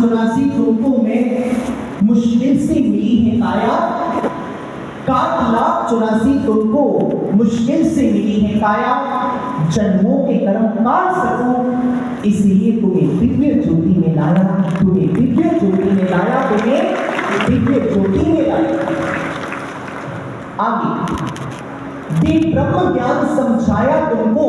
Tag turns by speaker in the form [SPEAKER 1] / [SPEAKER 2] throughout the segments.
[SPEAKER 1] 84 तुमको में मुश्किल से मिली है काया, 7,84,000 तुमको मुश्किल से मिली है काया, जन्मों के कर्म काट सकूं इसलिए तुम्हें दिव्य ज्योति में लाया, तुम्हें दिव्य ज्योति में लाया, तुम्हें दिव्य ज्योति में लाया। आगे दे ब्रह्म ज्ञान समझाया तुमको,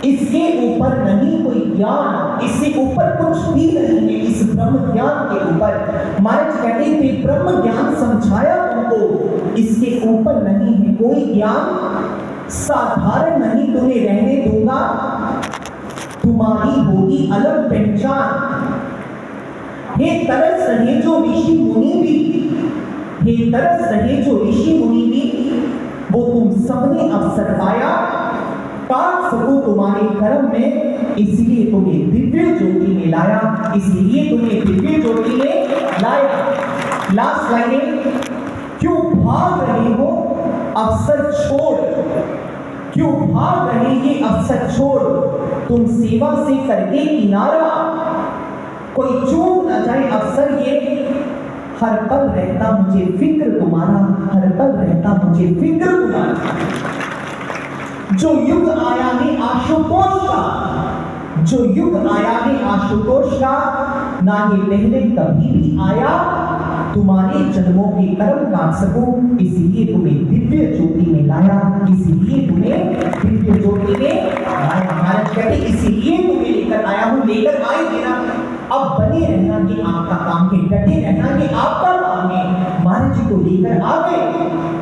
[SPEAKER 1] इसके ऊपर नहीं कोई ज्ञान, इससे ऊपर कुछ भी नहीं है इस ब्रह्म ज्ञान के ऊपर। महाराज कहते थे ब्रह्म ज्ञान समझाया तुमको, इसके ऊपर नहीं है कोई ज्ञान, साधारण नहीं तुम्हें रहने दूंगा, तुम्हारी होगी अलग पहचान। हे तरस रहे जो ऋषि मुनि भी, हे तरस रहे जो ऋषि मुनि भी, वो तुम सबने अवसर पाया, काट सको तुम्हारे कर्म में, इसलिए तुम्हें दिव्य ज्योति में लाया, इसलिए तुम्हें दिव्य ज्योति में लाया। लास्ट लाइन, क्यों भाग रहे हो अवसर छोड़, क्यों भाग रहे ये अवसर छोड़, तुम सेवा से करके किनारा, कोई चूक न जाए अवसर ये, हर पल रहता मुझे फिक्र तुम्हारा, हर पल रहता मुझे फिक्र तुम्हारा। जो युग आया है आशुतोष का, जो युग आया है आशुतोष का, ना ये पहले कभी भी आया, तुम्हारे जन्मों के कर्म काट सकूं इसलिए तुम्हें दिव्य ज्योति में लाया, इसलिए तुम्हें दिव्य ज्योति में लाया। महाराज कहते इसीलिए तुम्हें लेकर आया हूं, लेकर आए देना, अब बने रहना कि आपका काम है, डटे रहना कि आपका काम है। महाराज जी को लेकर आ गए,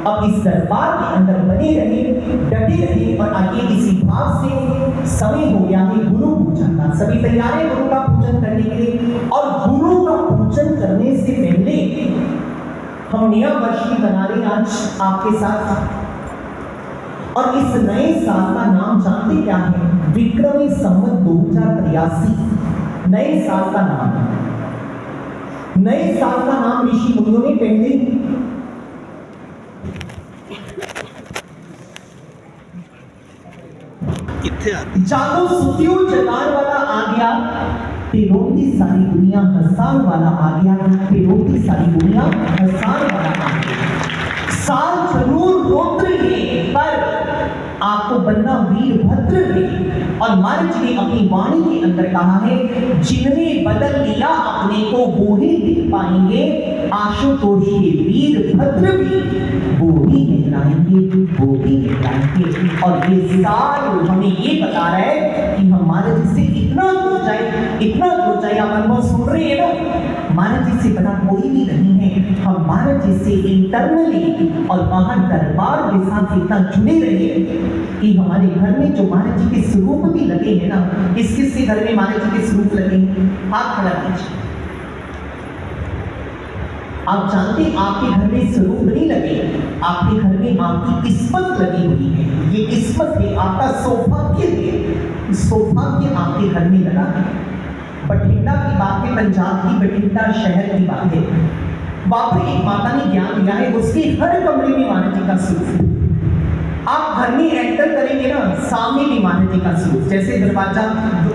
[SPEAKER 1] अब इस दरबार के अंदर बने रहे, डटे रहे, और आगे इसी भाव से समय हो गया है गुरु पूजन का। सभी तैयार हैं गुरु का पूजन करने के लिए, और गुरु का पूजन करने से पहले हम नया वर्ष की बना रहे आज आपके साथ, और इस नए साल का नाम जानते क्या है? विक्रमी संवत 2083। नए साल का नाम, नए साल का नाम ऋषि मुनियों ने पहले जागो सुतियो जगान वाला आ गया, तिरोती सारी दुनिया हसान वाला आ गया, तिरोती सारी दुनिया हसान वाला आ गया। साल जरूर रोत्र है पर आपको बनना वीरभद्र है। और महाराज जी ने अपनी वाणी के अंदर कहा है, जिनने बदल लिया अपने को वो ही दिख पाएंगे, आशुतोष के वीरभद्र भी वो ही कहलाएंगे, वो ही कहलाएंगे। और ये साल हमें ये बता रहा है कि हम महाराज जी से इतना दूर जाए, इतना दूर जाए। आप अनुभव सुन रहे हैं ना, महाराज जी से बड़ा कोई भी नहीं है। हम महाराज जी से इंटरनली और बाहर दरबार के साथ इतना जुड़े रहे कि हमारे घर में जो महाराज जी के स्वरूप भी लगे हैं ना, किस किस के घर में महाराज जी के स्वरूप लगे हैं, आप खड़ा कीजिए। आप जानते आपके घर में स्वरूप नहीं लगे, आपके घर में आपकी किस्मत लगी हुई है। ये किस्मत है, आपका सौभाग्य है, सौभाग्य आपके घर में लगा है। बठिंडा की बात है, पंजाब की बठिंडा शहर की बात है। वहां पर एक माता ने ज्ञान दिया है, उसके हर कमरे में महाराज जी का स्वरूप। आप घर में एंटर करेंगे ना, सामने भी महाराज जी का स्वरूप, जैसे दरवाजा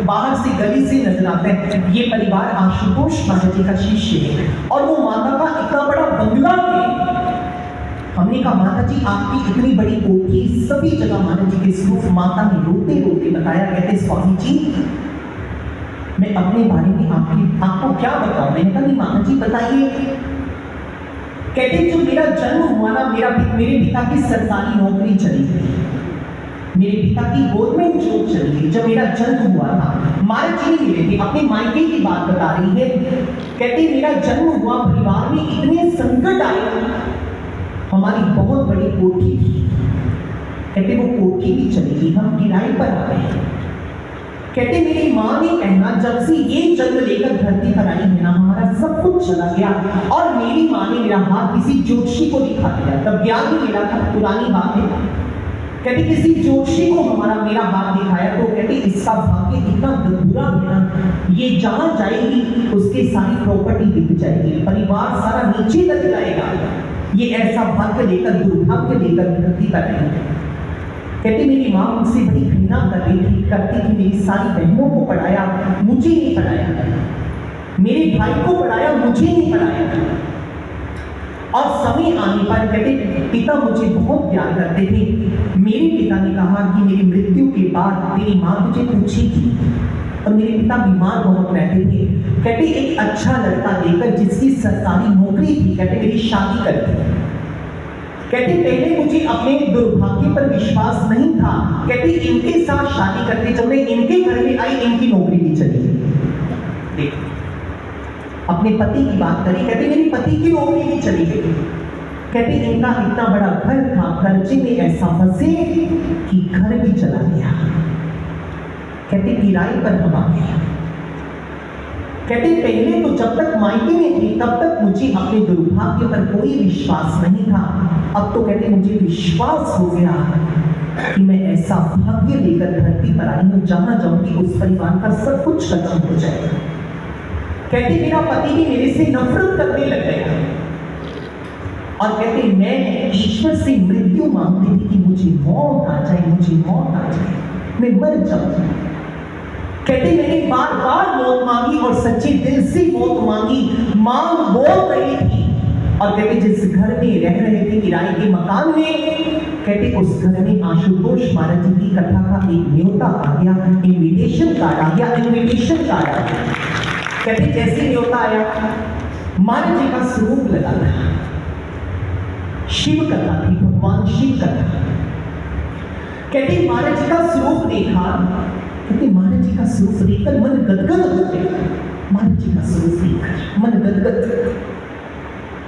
[SPEAKER 1] बाहर से गली से नजर आता है। ये परिवार आशुतोष महाराज जी का शिष्य है, और वो माता का इतना बड़ा बंगला है। हमने कहा माता जी आपकी इतनी बड़ी कोठी, सभी जगह महाराज जी के स्वरूप। माता ने रोते रोते बताया, कहते स्वामी जी मैं अपने बारे में आपको क्या बताऊं? मैंने कहा नहीं माता जी बताइए। कहते जब मेरा जन्म हुआ ना, मेरे पिता की सरकारी नौकरी चली गई, मेरे पिता की गवर्नमेंट जॉब चली गई। जब मेरा जन्म हुआ था, महाराज जी नहीं मिले थे, अपने मायके की बात बता रही है। कहते मेरा जन्म हुआ, परिवार में इतने संकट आए, हमारी बहुत बड़ी कोठी थी, कहते वो कोठी भी चली गई, हम किराए पर आ गए। कहते मेरी माँ ने कहना जब से ये जन्म लेकर धरती पर आई है ना, हमारा सब कुछ चला गया। और मेरी माँ ने मेरा हाथ किसी ज्योतिषी को दिखा दिया, तब ज्ञान ही मिला था, पुरानी बात है। कहते किसी ज्योतिषी को मेरा हाथ दिखाया, तो कहते इसका भाग्य इतना बुरा है ना, ये जहां जाएगी उसकी सारी प्रॉपर्टी बिक जाएगी, परिवार सारा नीचे लग जाएगा, ये ऐसा भाग्य लेकर दुर्भाग्य लेकर धरती पर आई। कहती मेरी माँ मुझसे बड़ी घृणा करती थी, मेरी सारी बहनों को पढ़ाया, मुझे नहीं पढ़ाया। मेरे भाई को पढ़ाया, मुझे नहीं पढ़ाया। और समय आने पर कहते पिता मुझे बहुत प्यार करते थे। मेरे पिता ने कहा कि मेरी मृत्यु के बाद तेरी माँ तुझे पूछेगी। और मेरे पिता बीमार बहुत रहते थे। कहते एक अच्छा लड़का देकर जिसकी सरकारी नौकरी थी, कहते मेरी शादी कर दी। कहते पहले मुझे अपने दुर्भाग्य पर विश्वास नहीं था। कहते इनके साथ शादी करते जब मैं इनके घर में आई, इनकी नौकरी भी चली गई। देखो अपने पति की बात करी, कहते मेरे पति की नौकरी भी चली गई। कहते इनका इतना बड़ा घर था, कर्जे में ऐसा फंसे कि घर भी चला गया। कहते किराए पर हम आ गए। कहते पहले तो जब तक मायके में थी तब तक मुझे अपने दुर्भाग्य पर कोई विश्वास नहीं था। अब तो कहते मुझे विश्वास हो गया कि मैं ऐसा भाग्य लेकर धरती पर आई हूं जहां जाऊंगी उस परिवार का सब कुछ खत्म हो जाएगा। कहते मेरा पति भी मेरे से नफरत करने लग गया। और कहते मैं ईश्वर से मृत्यु मांगती थी कि मुझे मौत आ जाए, मुझे मौत आ जाए, मैं मर जाऊं। कहते मैंने बार बार मौत मांगी और सच्चे दिल से मौत मांगी, मांग बोल रही थी। और कहते जिस घर में रह रहे थे किराए के मकान में, कहते उस घर में आशुतोष महाराज जी की कथा का एक न्योता आ गया, इनविटेशन कार्ड आ गया, इनविटेशन कार्ड आ गया। कहते जैसे न्योता आया, महाराज जी का स्वरूप लगा था, शिव कथा थी, भगवान शिव कथा। कहते महाराज जी का स्वरूप देखा, कहते महाराज जी का स्वरूप देखकर मन गदगद हो गया। महाराज जी का स्वरूप देखकर मन गदगद,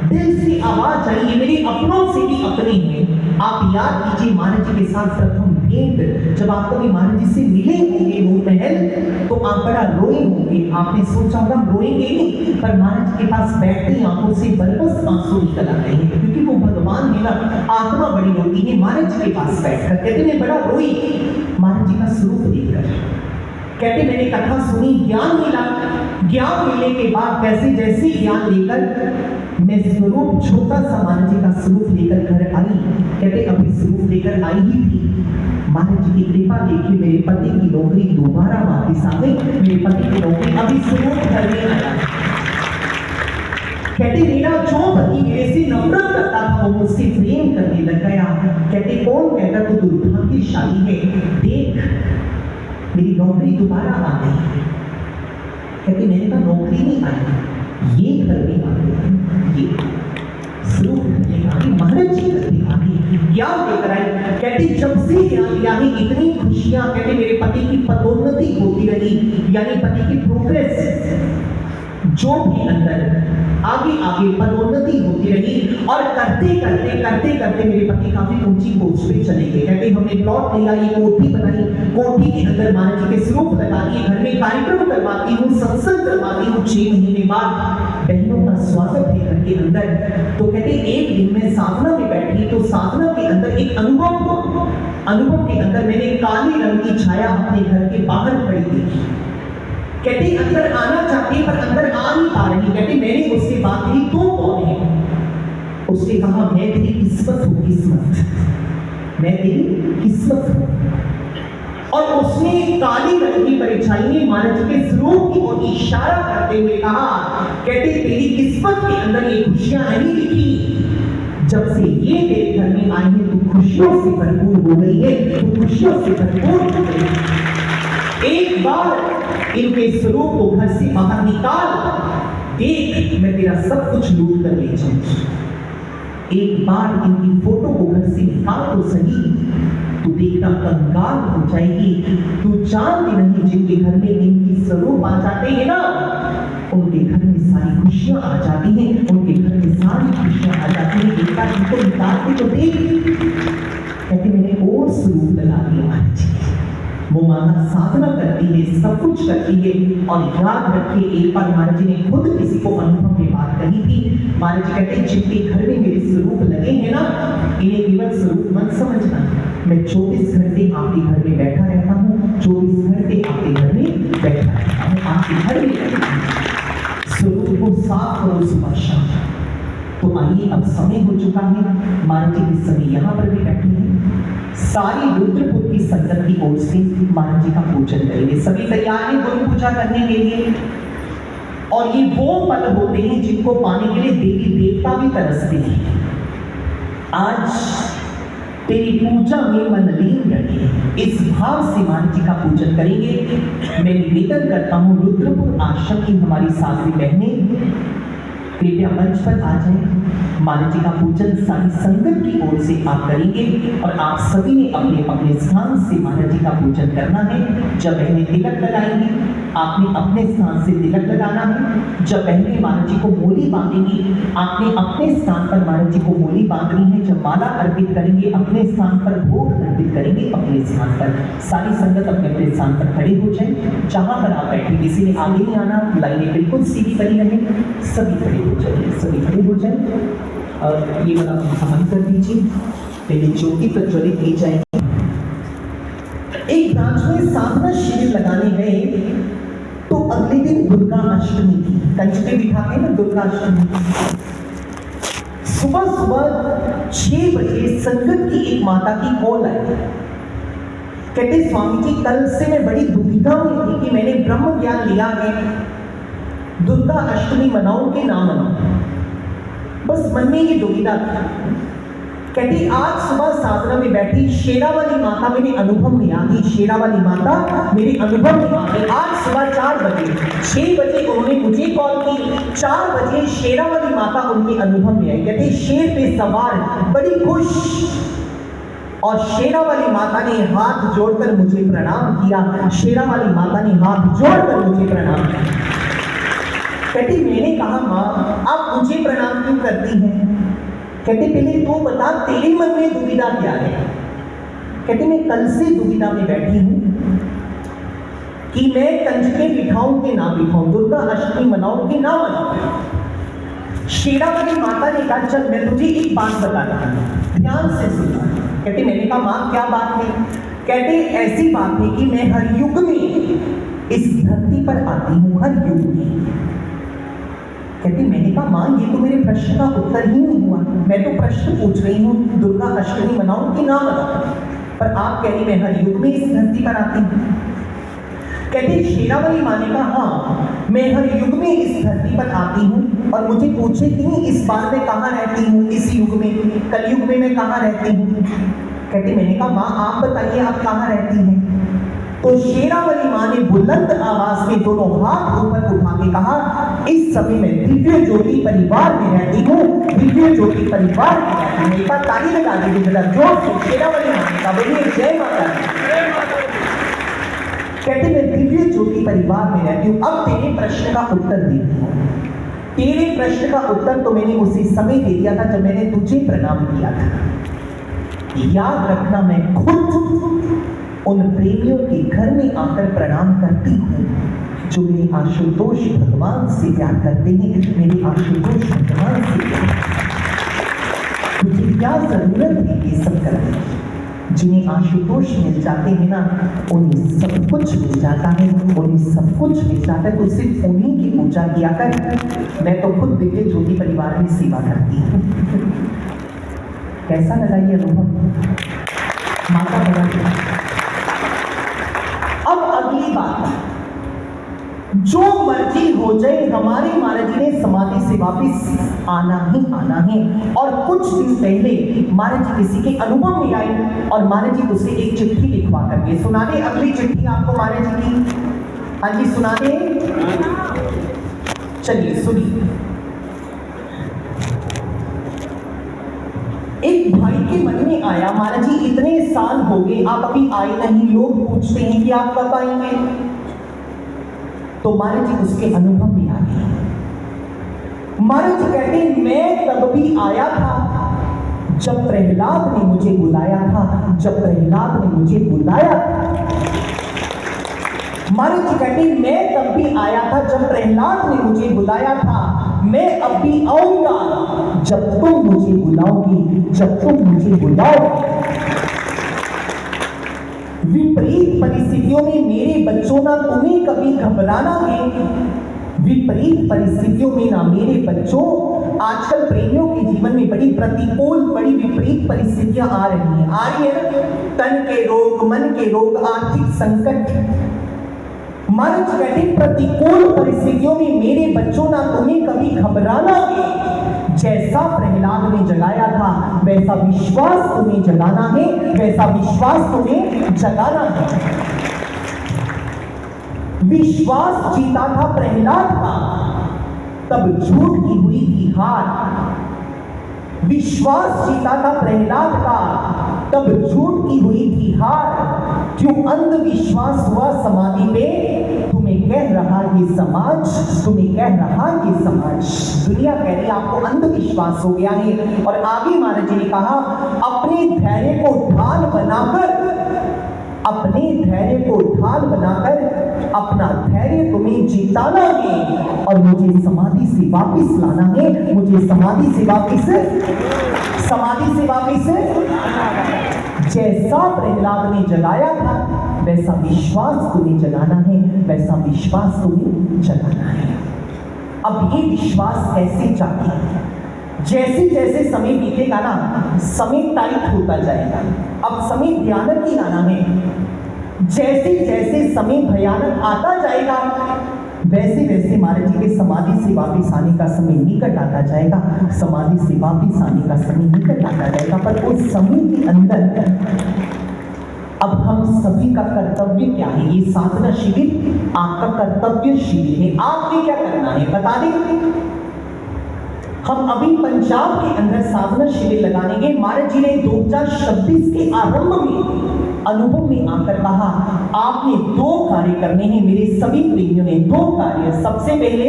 [SPEAKER 1] दिल से आवाज आई, ये मेरे अपनों से भी अपने हैं। आप याद कीजिए महाराज जी के साथ प्रथम भेंट जब आप कभी महाराज जी से मिले होंगे नूर महल, तो आप बड़ा रोए होंगे। आपने सोचा होगा रोएंगे नहीं, पर महाराज जी के पास बैठते ही आंखों से बरबस आंसू निकल आते हैं, क्योंकि वो भगवान मेरा आत्मा बड़ी रोती है महाराज जी के पास बैठकर। कहते मैं बड़ा रोई महाराज जी का स्वरूप देखकर। कहते मैंने कथा सुनी, ज्ञान मिला। ज्ञान मिलने के बाद जैसे जैसे ज्ञान लेकर मैं स्वरूप छोटा सा महाराज जी का स्वरूप लेकर घर आई। कहते अभी स्वरूप लेकर आई ही थी, महाराज जी की कृपा देखी, मेरे पति की नौकरी दोबारा वापस आ गई। मेरे पति की नौकरी अभी स्वरूप घर में आया। कहते मेरा जो पति मेरे से नफरत करता था वो मुझसे प्रेम करने लग गया। कहते कौन कहता तू दुर्भाग्यशाली है, देख मेरी नौकरी दोबारा आ गई। कहते मैंने कहा नौकरी नहीं आई, ये घर में आ गई, ये स्वरूप करने आ गई, महाराज जी करने आ गई, क्या लेकर आई। कहते जब से यहाँ लिया है इतनी खुशियां। कहते मेरे पति की पदोन्नति होती रही, यानी पति की प्रोग्रेस जो भी अंदर आगे आगे पदोन्नति होती रही। और करते करते मेरे पति काफी ऊंची पोस्ट पे चले गए। कहते हमने प्लॉट लिया, ये कोठी बनाई, कोठी के अंदर महाराज जी के स्वरूप लगा दिए, घर में कार्यक्रम करवाती हूँ, सत्संग करवाती हूँ। 6 महीने बाद बहनों का स्वागत है घर के अंदर। तो कहते एक दिन मैं साधना में बैठी, तो साधना के अंदर एक अनुभव के अंदर मैंने काले रंग की छाया अपने घर के बाहर खड़ी देखी। कहते अंदर आना चाहती पर अंदर आ नहीं पा रही। कहते मैंने उससे बात की, तू कौन है? उसने कहा मैं तेरी किस्मत हूं, किस्मत, मैं तेरी किस्मत हूं। और उसने काली रंग की परछाई में महाराज जी के स्वरूप की ओर इशारा करते हुए कहा, कहते तेरी किस्मत के अंदर ये खुशियां नहीं लिखी, जब से ये तेरे घर में आई है तू खुशियों से भरपूर हो गई है, तू खुशियों से भरपूर हो गई है। एक बार इनके स्वरूप को घर से बाहर निकाल, देख मैं तेरा सब कुछ लूट कर ले जाऊंगी। एक बार इनकी फोटो को घर से निकाल तो सही, तू देखना कंगाल हो जाएगी। तू जानती नहीं जिनके घर में इनकी स्वरूप आ जाते हैं ना, उनके घर में सारी खुशियां आ जाती हैं, उनके घर में सारी खुशियां आ जाती हैं। एक बार इनको निकाल के तो देख। कहते मैंने और स्वरूप लगा दिया महाराज जी। वो माता साधना करती है, सब कुछ करती है। और याद रखिए एक बार महाराज जी ने खुद किसी को अनुभव में बात कही थी। महाराज जी कहते हैं जिनके घर में मेरे स्वरूप लगे हैं ना, इन्हें केवल स्वरूप मत समझना। मैं 24 घंटे आपके घर में बैठा रहता हूँ, 24 घंटे आपके घर में बैठा रहता हूँ, आपके घर में स्वरूप को साफ करो सुबह शाम। तो आइए अब समय हो चुका है, महाराज जी इस समय यहाँ पर भी बैठे हैं। सारी रुद्रपुर की संगत की ओर से महाराज जी का पूजन करेंगे। सभी तैयार हैं गुरु पूजा करने के लिए? और ये वो पल होते हैं जिनको पाने के लिए देवी देवता भी तरसते हैं। आज तेरी पूजा में मन लीन रहे, इस भाव से माँ जी का पूजन करेंगे। मैं निवेदन करता हूँ रुद्रपुर आश्रम की हमारी साथी बहनें कृपया मंच पर आ जाएं। माता जी का पूजन सारी संगत की ओर से आप करेंगे और आप सभी ने अपने अपने स्थान से माता जी का पूजन करना है। जब बहनें तिलक लगाएंगी आपने अपने स्थान से तिलक लगाना है। जब बहनें माता जी को मोली बांधेंगी आपने अपने स्थान पर माता जी को मोली बांधनी है। जब माला अर्पित करेंगे अपने स्थान पर, भोग अर्पित करेंगे अपने स्थान पर। सारी संगत अपने अपने स्थान पर खड़े हो जाए। जहां पर आप बैठे किसी ने आगे नहीं आना, लाइनें बिल्कुल सीधी बनी रहे, सभी खड़े हो जाइए, सभी खड़े हो जाए। और ये वाला हवन कर दीजिए। पहले ज्योति प्रज्वलित की जाएगी। एक ब्रांच में साधना शिविर लगाने गए तो अगले दिन दुर्गा अष्टमी थी। कंचके बिठाते हैं ना दुर्गा अष्टमी। सुबह सुबह 6 बजे संगत की एक माता की कॉल आई। कहते स्वामी जी कल से मैं बड़ी दुविधा में थी कि मैंने ब्रह्म ज्ञान लिया है, दुर्गा अष्टमी मनाऊं कि ना मनाऊं, बस मन में ये दुविधा थी। कहती आज सुबह साधना में बैठी शेरा वाली माता मेरे अनुभव में आ गई। शेरा वाली माता मेरे अनुभव में आ गई। आज सुबह 4 बजे, 6 बजे उन्होंने मुझे कॉल की, 4 बजे शेरा वाली माता उनके अनुभव में आई। कहते शेर पे सवार बड़ी खुश, और शेरा वाली माता ने हाथ जोड़कर मुझे प्रणाम किया। शेरा वाली माता ने हाथ जोड़कर मुझे प्रणाम किया। कहती मैंने कहा माँ आप मुझे प्रणाम क्यों करती हैं? कहते पहले तू बता तेरे मन में दुविधा क्या है? कहते मैं कल से दुविधा में बैठी हूं कि मैं कंजके बिठाऊं कि ना बिठाऊं, दुर्गा अष्टमी मनाऊं कि ना मनाऊं। शेरा वाली माता ने कहा चल मैं तुझे एक बात बताता हूं, ध्यान से सुनना। कहते मैंने कहा माँ क्या बात है? कहते ऐसी बात है कि मैं हर युग में इस धरती पर आती हूं, हर युग में। कहती मैंने कहा माँ ये तो मेरे प्रश्न का उत्तर ही नहीं हुआ, मैं तो प्रश्न पूछ रही हूँ दुर्गा अष्टमी मनाऊं कि ना मनाऊं, पर आप कह रही मैं हर युग में इस धरती पर आती हूँ। कहती शेरा वाली माँ ने कहा हाँ मैं हर युग में इस धरती पर आती हूँ, और मुझे पूछे कि इस बार मैं कहाँ रहती हूँ, इस युग में, कलयुग में मैं कहाँ रहती हूँ। कहती मैंने कहा माँ आप बताइए आप कहाँ रहती हैं? तो शेरा वाली माँ ने बुलंद आवाज में दोनों हाथ ऊपर उठा के कहा इस समय मैं दिव्य ज्योति परिवार में रहती हूँ, दिव्य ज्योति परिवार में रहती हूँ। एक बार ताली लगा दीजिए जरा जोर से। शेरा वाली माँ का बोलिए जय माता दी। कहते मैं दिव्य ज्योति परिवार में रहती हूँ। अब तेरे प्रश्न का उत्तर देती हूँ। तेरे प्रश्न का उत्तर तो मैंने उसी समय दे दिया था जब मैंने तुझे प्रणाम किया था। याद रखना मैं खुद उन प्रेमियों के घर में आकर प्रणाम करती हूँ जो मेरे आशुतोष भगवान से प्यार करते हैं। मेरे आशुतोष भगवान से मुझे क्या जरूरत है ये सब करने की? जिन्हें आशुतोष मिल जाते हैं ना उन्हें सब कुछ मिल जाता है, उन्हें सब कुछ मिल जाता है। तो सिर्फ उन्हीं की पूजा किया कर। मैं तो खुद दिव्य ज्योति परिवार में सेवा करती हूँ। कैसा लगा ये अनुभव? माता बड़ा। अब अगली बात, जो मर्जी हो जाए हमारे महाराज जी ने समाधि से वापस आना ही आना है। और कुछ दिन पहले महाराज जी किसी के अनुभव में आए और महाराज जी उसे एक चिट्ठी लिखवा करके सुना दे। अगली चिट्ठी आपको महाराज जी की, हाँ जी सुना दे, चलिए सुनिए। एक भाई के मन में आया महाराज जी इतने साल हो गए आप अभी आए नहीं, लोग पूछते हैं कि आप कब आएंगे। तो महाराज जी उसके अनुभव में आ गए। महाराज जी कहते हैं मैं तब भी आया था जब प्रहलाद ने मुझे बुलाया था, जब प्रहलाद ने मुझे बुलाया था। महाराज जी कहते हैं मैं तब भी आया था जब प्रहलाद ने मुझे बुलाया था। मैं अब भी आऊंगा जब तुम मुझे बुलाओगी, जब तुम मुझे बुलाओगी। विपरीत परिस्थितियों में मेरे बच्चों ना तुम्हें कभी घबराना है। विपरीत परिस्थितियों में ना मेरे बच्चों, आजकल प्रेमियों के जीवन में बड़ी प्रतिकूल, बड़ी विपरीत परिस्थितियां आ रही हैं ना। तन के रोग, मन के रोग, आर्थिक संकट, महाराज कहते प्रतिकूल परिस्थितियों में मेरे बच्चों ना तुम्हें कभी घबराना है, जैसा प्रहलाद ने जगाया था वैसा विश्वास तुम्हें जगाना है, वैसा विश्वास तुम्हें जगाना है। विश्वास जीता था प्रहलाद का, तब झूठ की हुई थी हार। विश्वास जीता था प्रहलाद का, तब झूठ की हुई थी हार। क्यों अंधविश्वास हुआ समाधि पे, तुम्हें कह रहा ये समाज, तुम्हें कह रहा ये समाज, दुनिया कह रही आपको अंधविश्वास हो गया है। और आगे महाराज जी ने कहा अपने धैर्य को ढाल बनाकर, अपने धैर्य को ढाल बनाकर अपना धैर्य तुम्हें जिताना है और मुझे समाधि से वापस लाना है, मुझे समाधि से वापस, समाधि से वापस। जैसा प्रहलाद ने जगाया था वैसा विश्वास तुम्हें जगाना है, वैसा विश्वास तुम्हें जगाना है। अब ये विश्वास कैसे चाहिए? जैसे जैसे समय बीतेगा ना, समय टाइट होता जाएगा। अब समय भयानक ही आना है, जैसे जैसे समय भयानक आता जाएगा वैसे वैसे महाराज जी के समाधि से वापस आने का समय निकट आता जाएगा, समाधि से वापस आने का समय निकट आता जाएगा। पर उस समय के अंदर अब हम सभी का कर्तव्य क्या है? ये साधना शिविर आपका कर्तव्य शिविर है। आपने क्या करना है बता दें। हम अभी पंजाब के अंदर साधना शिविर लगाएंगे। महाराज जी ने 2026 के आरंभ में अनुभव में आकर कहा आपने 2 कार्य करने हैं मेरे सभी प्रेमियों ने, 2 कार्य। सबसे पहले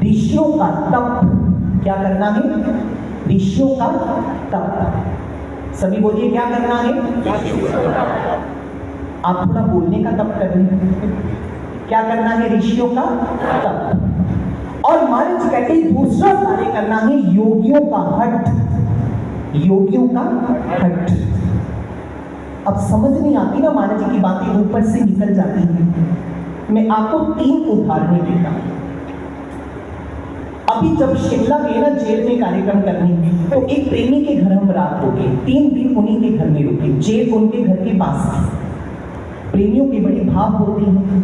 [SPEAKER 1] ऋषियों का तप। क्या करना है? ऋषियों का तप। सभी बोलिए क्या करना है? आप थोड़ा बोलने का तप करें। क्या करना है? ऋषियों का तप। और महाराज कहते दूसरा कार्य करना है योगियों का हठ। योगियों का हठ। अब समझ नहीं आती ना महाराज जी की बातें ऊपर से निकल जाती हैं। मैं आपको 3 उदाहरण देता हूं। अभी जब शिमला गए ना जेल में कार्यक्रम करने, तो एक प्रेमी के घर हम रात हो गए। 3 दिन उन्हीं के घर में रुके। जेल उनके घर के पास थी। प्रेमियों के बड़ी भाव होती हैं,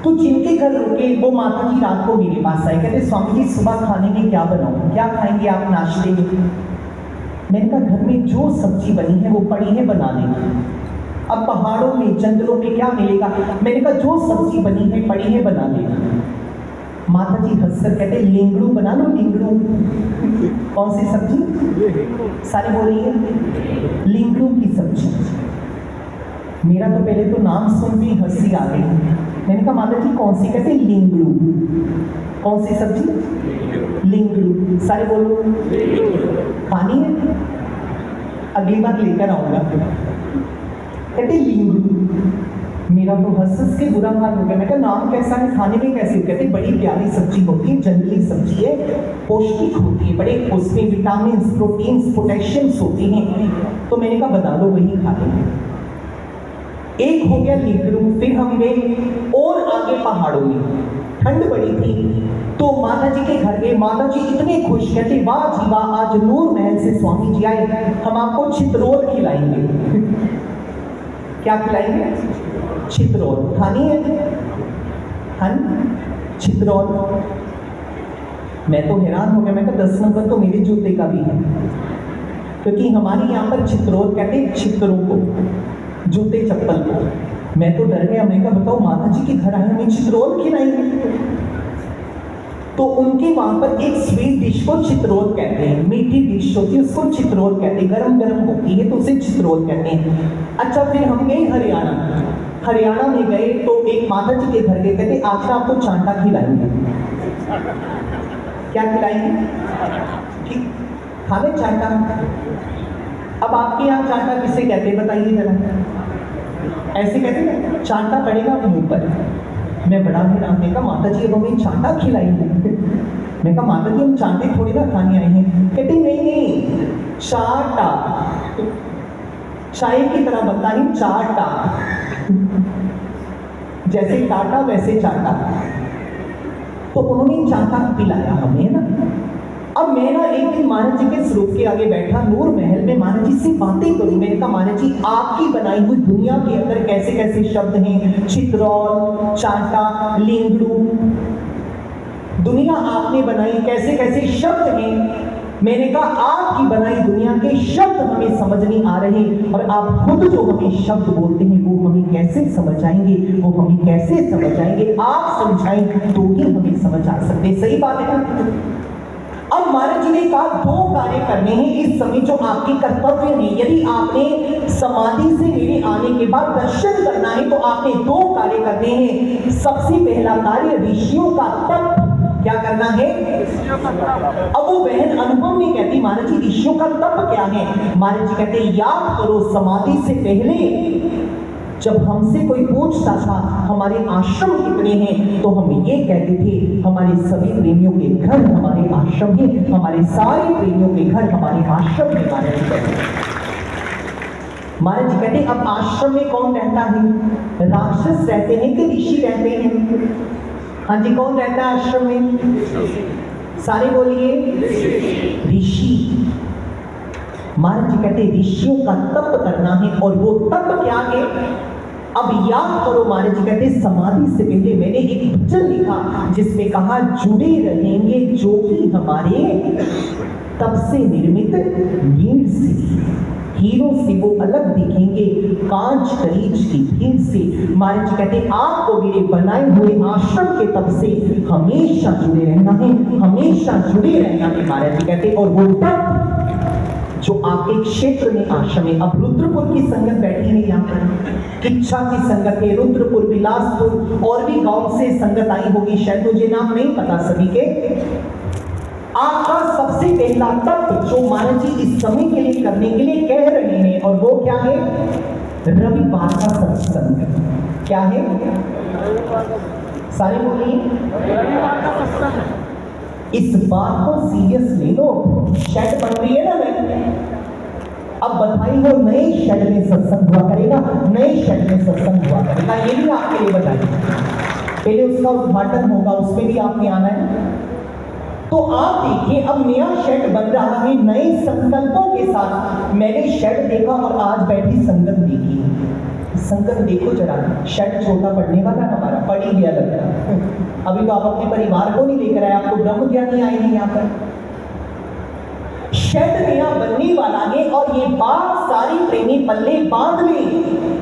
[SPEAKER 1] तो जिनके घर रुके वो माता जी रात को मेरे पास आए, कहते स्वामी जी सुबह खाने में क्या बनाऊं, क्या खाएंगे आप नाश्ते में? मैंने कहा घर में जो सब्जी बनी है वो पड़ी है, बना लेंगे। अब पहाड़ों में जंगलों में क्या मिलेगा? मैंने कहा जो सब्जी बनी है पड़ी है, बना लेंगे। माता जी हंसकर कहते लिंगड़ू बना लो, लिंगड़ू। कौन सी सब्जी? सारी बोलिए। लिंगड़ू की सब्जी। मेरा तो पहले तो नाम सुन के हंसी आ गई। मैंने कहा माता जी कौन सी? कहते लिंगड़ू। कौन सी सब्जी? लिंगड़ू। सारे बोलो। खानी है? अगली बार लेकर आऊंगा। कहते लिंगड़ू। मेरा तो हंस के बुरा हाल हो गया। मैं कहा नाम कैसा है, खाने में कैसे? कहते बड़ी प्यारी सब्जी होती है, जंगली सब्जी है, पौष्टिक होती है, बड़े उसमें विटामिन, प्रोटीन्स, पोटेशियम्स होती हैं। तो मैंने कहा बना लो, वही खा लेंगे। एक हो गया लिंगड़ू। फिर हम गए और आगे पहाड़ों में, ठंड बड़ी थी, तो माता जी के घर गए। माता जी इतने खुश, कहते वाह जी वाह, आज नूर महल से स्वामी जी आए, हम आपको चित्रोल खिलाएंगे। क्या खिलाएंगे? चित्रोल। खानी है? चित्रोल। मैं तो हैरान हो गया। मैं कहा 10 नंबर तो मेरे जूते का भी है, क्योंकि हमारे यहाँ पर चित्रोल कहते चित्रों को, जूते चप्पल को। मैं तो डर गया। मैं कहा बताओ माता जी के घर आए हमें चित्रोल खिलाएंगे? तो उनके वहां पर एक स्वीट डिश को चित्रोल कहते हैं, मीठी डिश होती है उसको चित्रोल कहते हैं, गरम गरम होती है तो उसे चित्रोल कहते हैं। अच्छा फिर हम गए हरियाणा। हरियाणा में गए तो एक माता जी के घर गए, कहते आज आपको चांटा खिलाएंगे। क्या खिलाएंगे? ठीक, खावे चांटा। अब आपके यहाँ चांटा किसे कहते हैं बताइए जरा। ऐसे कहते हैं चांटा पड़ेगा मुंह पर। मैं बड़ा हैरान। मैं कहा माता जी अब हमें चांटा खिलाएंगे? मैं कहा माता जी हम चांटे थोड़ी ना खाने आए हैं। कहते नहीं, चाटा, चाय की तरह बनता है चाटा, जैसे टाटा वैसे चाटा। तो उन्होंने चांटा पिलाया हमें ना। अब मैं ना एक दिन महाराज जी के स्वरूप के आगे बैठा नूर महल में, महाराज जी से बातें करूं। मैंने कहा महाराज जी आपकी बनाई हुई दुनिया के अंदर कैसे कैसे शब्द हैं, चित्रौल, चाटा, लिंगड़ू, दुनिया आपने बनाई, कैसे कैसे शब्द हैं। मैंने कहा आपकी बनाई दुनिया के शब्द हमें समझ नहीं आ रहे, और आप खुद जो हमें शब्द बोलते हैं वो हमें कैसे समझ आएंगे, वो हमें कैसे समझ आएंगे, आप समझाएं तो ही हमें समझ आ सकते। सही बात है ना। अब महाराज जी ने कहा दो कार्य करने हैं इस समय जो आपके कर्तव्य हैं। यदि आपने समाधि से मेरे आने के बाद दर्शन करना है तो आपने दो कार्य करने हैं। सबसे पहला कार्य ऋषियों का तप, क्या करना है? अब वो बहन अनुभव में कहती महाराज जी ऋषियों का तप क्या है? महाराज जी कहते याद करो समाधि से पहले जब हमसे कोई पूछता था हमारे आश्रम कितने हैं तो हम ये कहते थे हमारे सभी प्रेमियों के घर हमारे आश्रम हैं, हमारे सारे प्रेमियों के घर हमारे आश्रम में। महाराज जी कहते अब आश्रम में कौन रहता है? राक्षस रहते हैं कि ऋषि रहते हैं? हाँ जी, कौन रहता है आश्रम में? सारे बोलिए, ऋषि। महाराज जी कहते ऋषियों का तप करना है, और वो तप क्या है? अब याद करो महाराज जी कहते समाधि से पहले मैंने एक वचन लिखा जिसमें कहा जुड़े रहेंगे जो कि हमारे तप से निर्मित नीड़ से, हीरो से वो अलग दिखेंगे कांच करीज की भीड़ से। महाराज जी कहते आपको मेरे बनाए हुए आश्रम के तप से हमेशा जुड़े रहना है, हमेशा जुड़े रहना है महाराज जी कहते। और वो तप जो आपके क्षेत्र में आश्रम है, अब रुद्रपुर की संगत बैठी है यहाँ पर, किच्छा की संगत है, रुद्रपुर, बिलासपुर और भी गांव से संगत आई होगी, शायद मुझे नाम नहीं पता सभी के। आपका सबसे पहला तप जो महाराज जी इस समय के लिए करने के लिए कह रहे हैं, और वो क्या है? रविवार का सत्संग। क्या है? सारे बोलिए, इस बात को सीरियस ले लो। शेड बन रही है ना मैं, अब बधाई हो, नए शेड में सत्संग हुआ करेगा, नए शेड में सत्संग हुआ करेगा, ये भी आपके लिए बधाई। पहले उसका उद्घाटन होगा, उसमें भी आपने आना है। तो आप देखिए अब नया शेड बन रहा है नए संकल्पों के साथ। मैंने शेड देखा और आज बैठी संगत देखी। संगत देखो जरा, शेड छोटा पड़ने वाला हमारा, पड़ ही गया लग रहा। अभी तो आप अपने परिवार को नहीं लेकर आए, आपको ब्रह्म ज्ञान नहीं आएंगे यहाँ पर। शेड नया बनने वाला है, और ये बात सारी प्रेमी पल्ले बांध ले।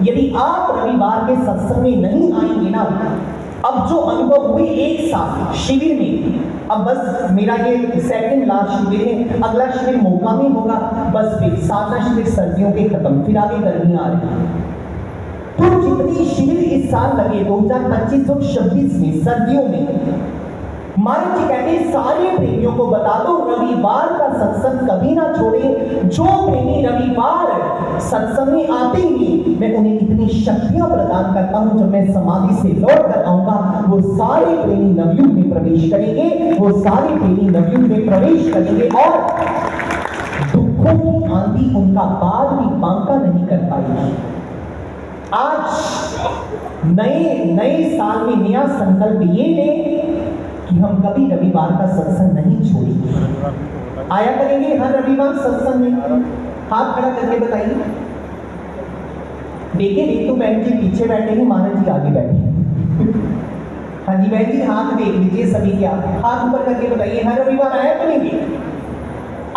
[SPEAKER 1] यदि आप रविवार के सत्संग में नहीं आएंगे ना, अब जो अनुभव हुए एक साल शिविर में, अब बस मेरा ये सेकंड लास्ट शिविर है, अगला शिविर मौका में होगा, बस फिर सातवां शिविर सर्दियों के खत्म, फिर आगे गर्मियां आ रही। तो जितनी शिविर इस साल लगे 2025-26 में सर्दियों में, महाराज जी कहते सारे प्रेमियों को बता दो रविवार का सत्संग कभी ना छोड़े। जो प्रेमी रविवार सत्संग में आते ही मैं उन्हें इतनी शक्तियां प्रदान करता हूं, जब मैं समाधि से लौट कर आऊंगा वो सारे प्रेमी नवयुग में प्रवेश करेंगे, वो सारे प्रेमी नवयुग में प्रवेश करेंगे, और दुखों की आंधी उनका बाल भी बांका नहीं कर पाएगी। आज नए साल में नया संकल्प ये ले कि हम कभी रविवार का सत्संग नहीं छोड़ेंगे। आया करेंगे हर रविवार सत्संग में। हाथ खड़ा करके बताइए। देखिए रीतू बहन जी पीछे बैठे हैं, महाराज जी आगे बैठे हैं। हाँ जी बहन जी, हाथ देख लीजिए सभी के, हाथ ऊपर करके बताइए हर रविवार आया करेंगे।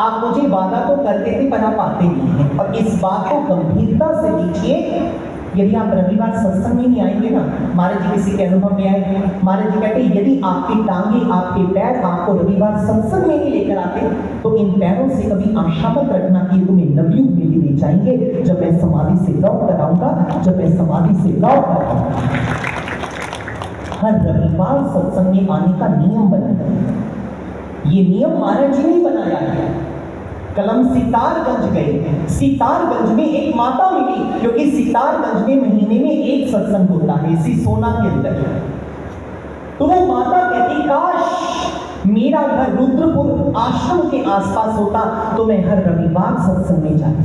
[SPEAKER 1] आप मुझे वादा तो करते थे पर आप आते नहीं हैं, और इस बात को गंभीरता से लीजिए। यदि आप रविवार सत्संग में नहीं आएंगे ना, महाराज जी किसी के अनुभव में आए, महाराज जी कहते यदि आपकी टांगे आपके पैर आपको रविवार सत्संग में नहीं लेकर आते तो इन पैरों से कभी आशा मत रखना कि तुम्हें नवयुग में भी ले जाएंगे। जब मैं समाधि से लौट कर आऊंगा, जब मैं समाधि से लौट कर आऊंगा, हर रविवार सत्संग में आने का नियम बनाया। ये नियम महाराज जी ने बनाया है। कलम सितारगंज गए, सितारगंज में एक माता मिली, क्योंकि सितारगंज में महीने में एक सत्संग होता है इसी सोना के अंदर। तो वो माता कहती काश मेरा घर रुद्रपुर आश्रम के आसपास होता तो मैं हर रविवार सत्संग में जाती।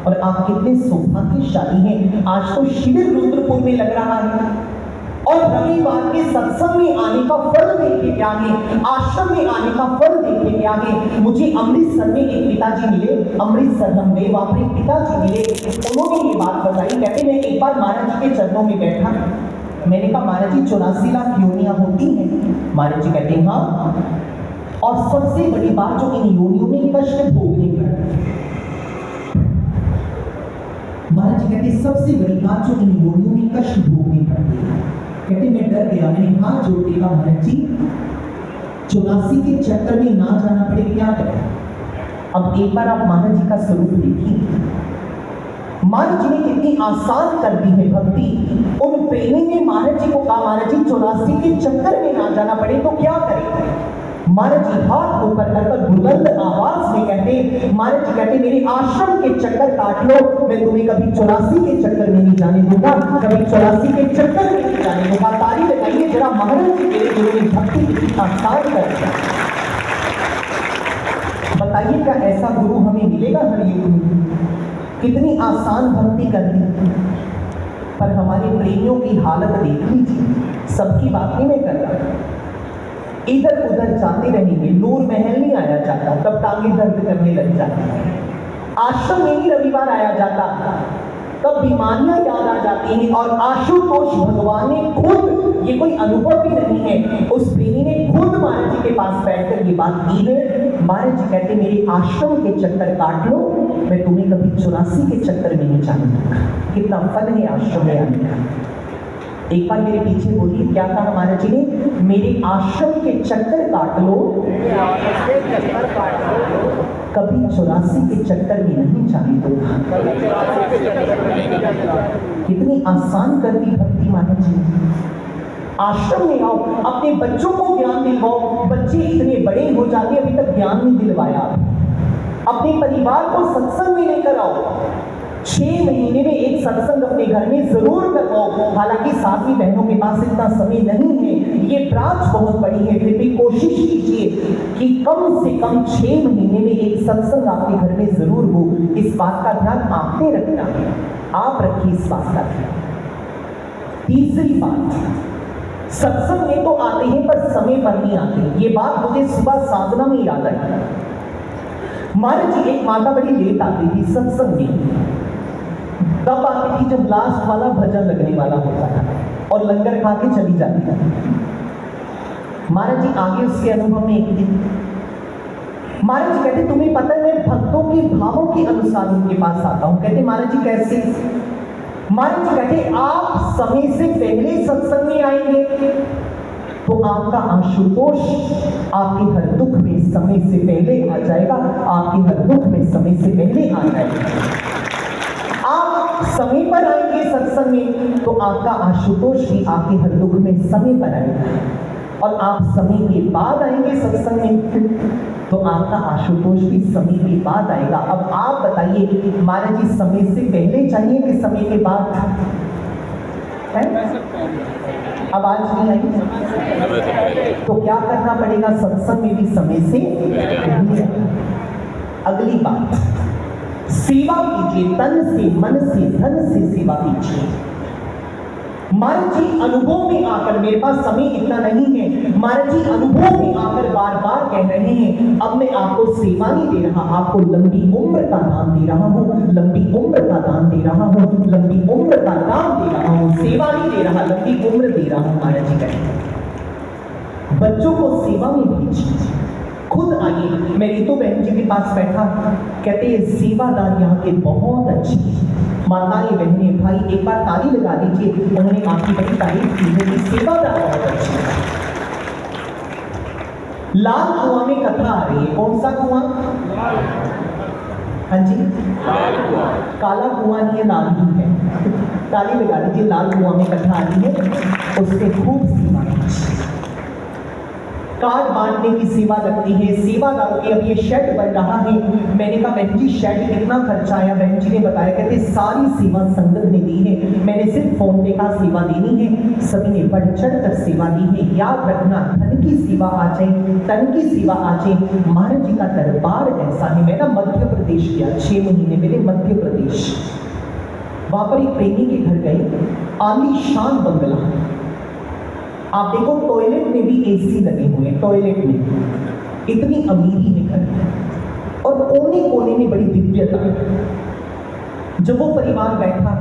[SPEAKER 1] और आप कितने सौभाग्यशाली हैं, आज तो शिविर रुद्रपुर में लग रहा है। और रविवार के सत्संग में आने का फल देख के क्या है, आश्रम में आने का फल देख के क्या है। मुझे अमृतसर में एक पिताजी मिले, अमृतसर हम गए, वहां पर एक पिताजी मिले, उन्होंने ये बात बताई। कहते मैं एक बार महाराज जी के चरणों में बैठा, मैंने कहा महाराज जी 84 लाख योनियां होती हैं? महाराज जी कहते हैं हाँ, और सबसे बड़ी बात जो इन योनियों में कष्ट भोगने पड़ते। महाराज जी कहते सबसे बड़ी बात जो इन योनियों में कष्ट भोगने पड़ते हैं। कहते मैं डर गया, मैंने हाथ जोड़ के कहा महाराज जी 84 के चक्कर में ना जाना पड़े क्या करें। अब एक बार आप महाराज जी का स्वरूप देखिए, महाराज जी ने कितनी आसान कर दी है भक्ति। उन प्रेमी ने महाराज जी को कहा महाराज जी 84 के चक्कर में ना जाना पड़े तो क्या करें। महाराज जी हाथ ऊपर कर बुलंद आवाज में कहते, महाराज जी कहते मेरे आश्रम के चक्कर काट लो, मैं तुम्हें कभी 84 के चक्कर में नहीं जाने दूंगा, कभी 84 के चक्कर में नहीं जाने दूंगा। ताली लगाइए जरा महाराज जी मेरे गुरु ने भक्ति कितनी आसान कर दिया। बताइए क्या ऐसा गुरु हमें मिलेगा हर युग में? कितनी आसान भक्ति कर दी। पर हमारे प्रेमियों की हालत देख लीजिए, सबकी बात नहीं मैं कर रहा, इधर उधर जाते रहेंगे, नूर महल नहीं आया जाता तब टांगे दर्द करने लग जाती, आश्रम में ही रविवार आया जाता तब बीमारियां याद आ जाती हैं। और आशुतोष भगवान ने खुद, ये कोई अनुभव भी नहीं है, उस प्रेमी ने खुद महाराज जी के पास बैठकर ये बात की है। महाराज जी कहते मेरे आश्रम के चक्कर काट लो, मैं तुम्हें कभी 84 के चक्कर में नहीं जाने दूंगा। कितना फल है आश्रम में आने का। एक बार मेरे पीछे बोलिए क्या कहा महाराज जी ने, मेरे आश्रम के चक्कर काट लो, कभी 84 के चक्कर में नहीं जाने दूंगा। कितनी आसान कर दी भक्ति महाराज जी। आश्रम में आओ, अपने बच्चों को ज्ञान दिलवाओ, बच्चे इतने बड़े हो जाते अभी तक ज्ञान नहीं दिलवाया। अपने परिवार को सत्संग में लेकर आओ, 6 महीने में एक सत्संग अपने घर में जरूर करवाओ। हालांकि साथी बहनों के पास इतना समय नहीं है, ये ब्रांच बहुत बड़ी है, फिर भी कोशिश कीजिए कि कम से कम 6 महीने में एक सत्संग आपके घर में जरूर हो। इस बात का ध्यान आपने रखना है, आप रखिए इस बात का ध्यान। तीसरी बात, सत्संग में तो आते हैं पर समय पर नहीं आते। ये बात मुझे सुबह साधना में याद आई। महाराज जी एक माता बड़ी लेट आती थी सत्संग में, तब आती थी जब लास्ट वाला भजन लगने वाला होता था और लंगर खा के चली जाती थी। महाराज जी आगे उसके अनुभव में एक दिन महाराज जी कहते तुम्हें पता है मैं भक्तों के भावों के अनुसार उनके पास आता हूं। कहते महाराज जी कैसे? महाराज जी कहते आप समय से पहले सत्संग में आएंगे तो आपका आशुतोष आपके हर दुख में समय से पहले आ जाएगा, आपके हर दुख में समय से पहले आ जाएगा। आप समय पर आएंगे सत्संग में तो आपका आशुतोष भी आपके हर दुख में समय पर आएगा, और आप समय के बाद आएंगे सत्संग में तो आपका आशुतोष भी समय के बाद आएगा। अब आप बताइए महाराज जी समय से पहले चाहिए कि समय के बाद है? अब आज नहीं आई तो क्या करना पड़ेगा, सत्संग में भी समय से पहले। अगली बात, सेवा कीजिए, तन से मन से धन से सेवा कीजिए। महाराज जी अनुभव में आकर, मेरे पास समय इतना नहीं है, महाराज जी अनुभव में आकर बार बार कह रहे हैं अब मैं आपको सेवा नहीं दे रहा, आपको लंबी उम्र का दान दे रहा हूँ, लंबी उम्र का दान दे रहा हूँ, लंबी उम्र का दान दे रहा हूँ, सेवा नहीं दे रहा, लंबी उम्र दे रहा हूँ। महाराज जी कहते हैं बच्चों को सेवा में भेजिए, खुद आइए। मैं रितु बहन जी के पास बैठा, कहते हैं सेवादार यहाँ के बहुत अच्छे, माताएं बहनें भाई एक बार ताली लगा दीजिए, उन्होंने आपकी बड़ी तारीफ की है कि सेवादार बहुत अच्छे। लाल कुआं में कथा आ रही है, कौन सा कुआं? हाँ जी, काला कुआं नहीं है, लाल ही है। ताली लगा दीजिए, लाल कुआं में कथा आ रही है, उससे खूब सेवा कीजिए। कार्ड बांटने की सेवा लगती है, सेवादारों की। अब ये शेड बन रहा है, मैंने कहा बहन जी शेड कितना खर्चा आया? बहन जी ने बताया, कहते सारी सेवा संगत ने दी है, मैंने सिर्फ फोन पे का सेवा देनी है, सभी ने बढ़ चढ़ कर सेवा दी है। याद रखना, धन की सेवा आ जाए, तन की सेवा आ जाए, महाराज जी का दरबार ऐसा है। मैं ना मध्य प्रदेश गया 6 महीने मेरे मध्य प्रदेश, वहां पर एक प्रेमी के घर गए, आलीशान बंगला, आप देखो टॉयलेट में भी एसी लगे हुए हैं, टॉयलेट में इतनी अमीरी है घर में, और कोने कोने में बड़ी दिव्यता। जब वो परिवार बैठा,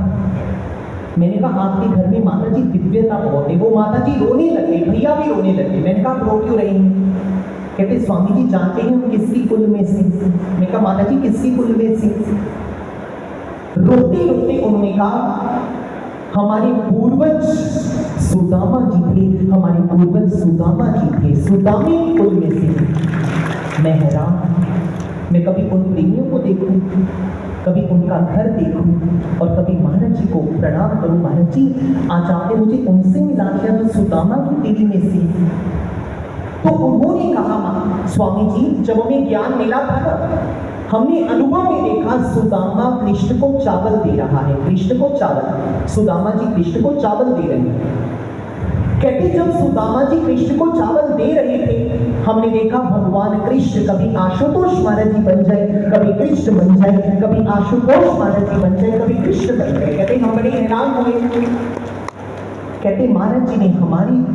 [SPEAKER 1] मैंने कहा आपके घर में माता जी दिव्यता बहुत है। वो माता जी रोने लगे, भैया भी रोने लगे। मैंने कहा आप रो क्यों रही हैं? कहते स्वामी जी जानते हैं हम किसकी कुल में से? मैं कहा माता जी किसकी कुल में से? रोते रोते उन्होंने कहा हमारे पूर्वज सुदामा जी थे, हमारे पूर्वज सुदामा जी थे, सुदामे की कुल में से। मैं हैरान, मैं कभी उन प्रेमियों को देखूं, कभी उनका घर देखूं और कभी महाराज जी को प्रणाम करूं, महाराज जी आज आपने मुझे उनसे मिला दिया जो सुदामा की पीढ़ी में से। तो उन्होंने कहा स्वामी जी जब हमें ज्ञान मिला था ना, हमने अनुभव में देखा सुदामा कृष्ण को चावल दे रहा है, कृष्ण को चावल, सुदामा जी कृष्ण को चावल दे रहे हैं। कहते जब सुदामा जी कृष्ण को चावल दे रहे थे, हमने देखा भगवान कृष्ण कभी आशुतोष महाराज जी बन जाए, कभी कृष्ण बन जाए, कभी आशुतोष महाराज जी बन जाए, कभी कृष्ण बन जाए। कहते हम बड़े हैरान हुए। कहते महाराज जी ने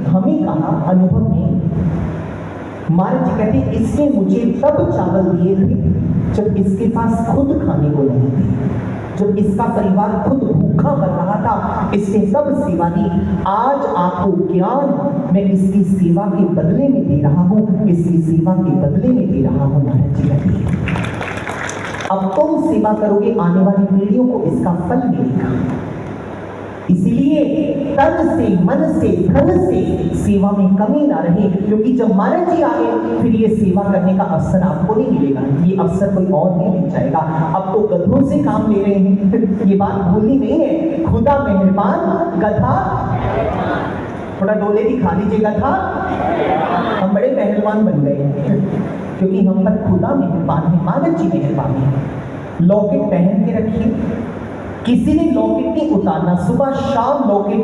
[SPEAKER 1] हमें कहा अनुभव में, महाराज जी कहते इसने मुझे तब चावल दिए थे जब इसके पास खुद खाने को नहीं थे, जब इसका परिवार खुद भूखा मर रहा था, इसने सब सेवा दी। आज आपको ज्ञान मैं इसकी सेवा के बदले में दे रहा हूं, इसकी सेवा के बदले में दे रहा हूं महाराज जी कहते। अब तुम सेवा करोगे, आने वाली पीढ़ियों को इसका फल मिलेगा। इसलिए तन से, मन से, धन से सेवा में कमी ना रहे, क्योंकि जब महाराज जी आए फिर ये सेवा करने का अवसर आपको नहीं मिलेगा, ये अवसर कोई और नहीं मिल जाएगा। अब तो गधों से काम ले रहे हैं, ये बात भूलनी नहीं है। खुदा मेहरबान, गधा थोड़ा डोले दिखा लीजिए, गधा हम बड़े पहलवान बन गए क्योंकि हम पर खुदा मेहरबान है, महाराज जी मेहरबान है। लॉकेट पहन के रखिए, किसी ने लॉकेट नहीं उतारना, सुबह शाम लॉकेट,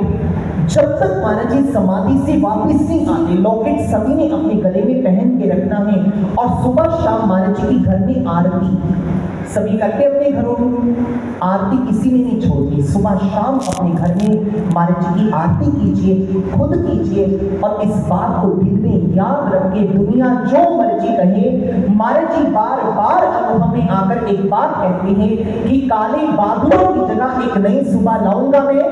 [SPEAKER 1] जब तक महाराज जी समाधि से वापस नहीं आते लॉकेट सभी ने अपने गले में पहन के रखना है। और सुबह शाम महाराज जी की घर में आरती सभी करके अपने घरों में, आरती किसी ने नहीं छोड़नी। सुबह शाम अपने घर में महाराज जी की आरती कीजिए, खुद कीजिए। और इस बात को दिल में याद रख के दुनिया जो मर्जी कहे, महाराज जी बार बार अनुभव में आकर एक बात कहते हैं कि काले बादलों की जगह एक नई सुबह लाऊंगा मैं,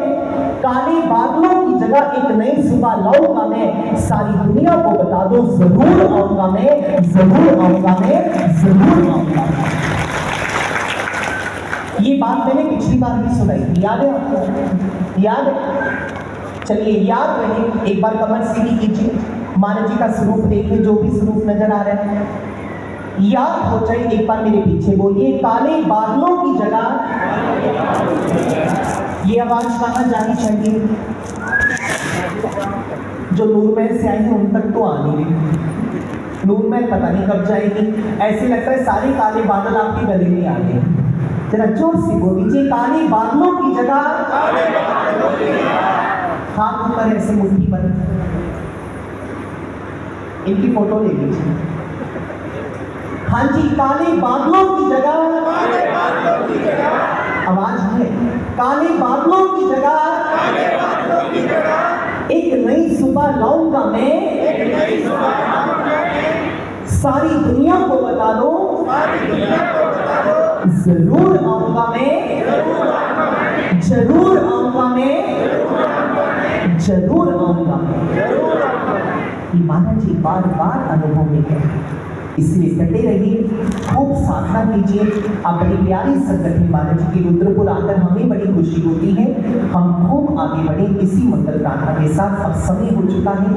[SPEAKER 1] काले बादलों की जगह एक नई सुबह लाऊंगा मैं। सारी दुनिया को बता दो जरूर आऊंगा मैं, जरूर आऊंगा मैं, जरूर आऊंगा। ये बात मैंने पिछली बार भी सुनाई थी, याद है आपको? याद है? चलिए याद रहे, एक बार कमर सीधी कीजिए, महाराज जी का स्वरूप देखिए, जो भी स्वरूप नजर आ रहा है याद हो जाए। एक बार मेरे पीछे बोलिए, काले बादलों की जगह। ये आवाज कहां जानी चाहिए? जो नूरमहल से आए हैं उन तक तो आनी नहीं, नूरमहल पता नहीं कब जाएगी। ऐसे लगता है सारे काले बादल आपके गले में आ गए। जरा जोर से बोल दीजिए, काले बादलों की जगह। हाथ ऊपर ऐसे मुट्ठी बंद, इनकी फोटो ले लीजिए। हाँ जी, काले बादलों की जगह, आवाज है, काले बादलों की जगह एक नई सुबह लाऊंगा मैं, सारी दुनिया को बता दो जरूर आऊंगा मैं, जरूर आऊंगा मैं, जरूर आऊंगा मैं। महाराज जी बार बार अनुभव में है, इसलिए कटे रहिए, खूब साधना कीजिए। आप बड़ी प्यारी संगत है महाराज जी की, रुद्रपुर आकर हमें बड़ी खुशी होती है। हम खूब आगे बढ़े इसी मंगल प्रार्थना के साथ। अब समय हो चुका है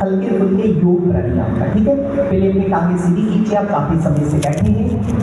[SPEAKER 1] हल्के फुल्के योग प्राणायाम का, ठीक है? पहले अपनी टांगे सीधी कीजिए, आप काफी समय से बैठे हैं।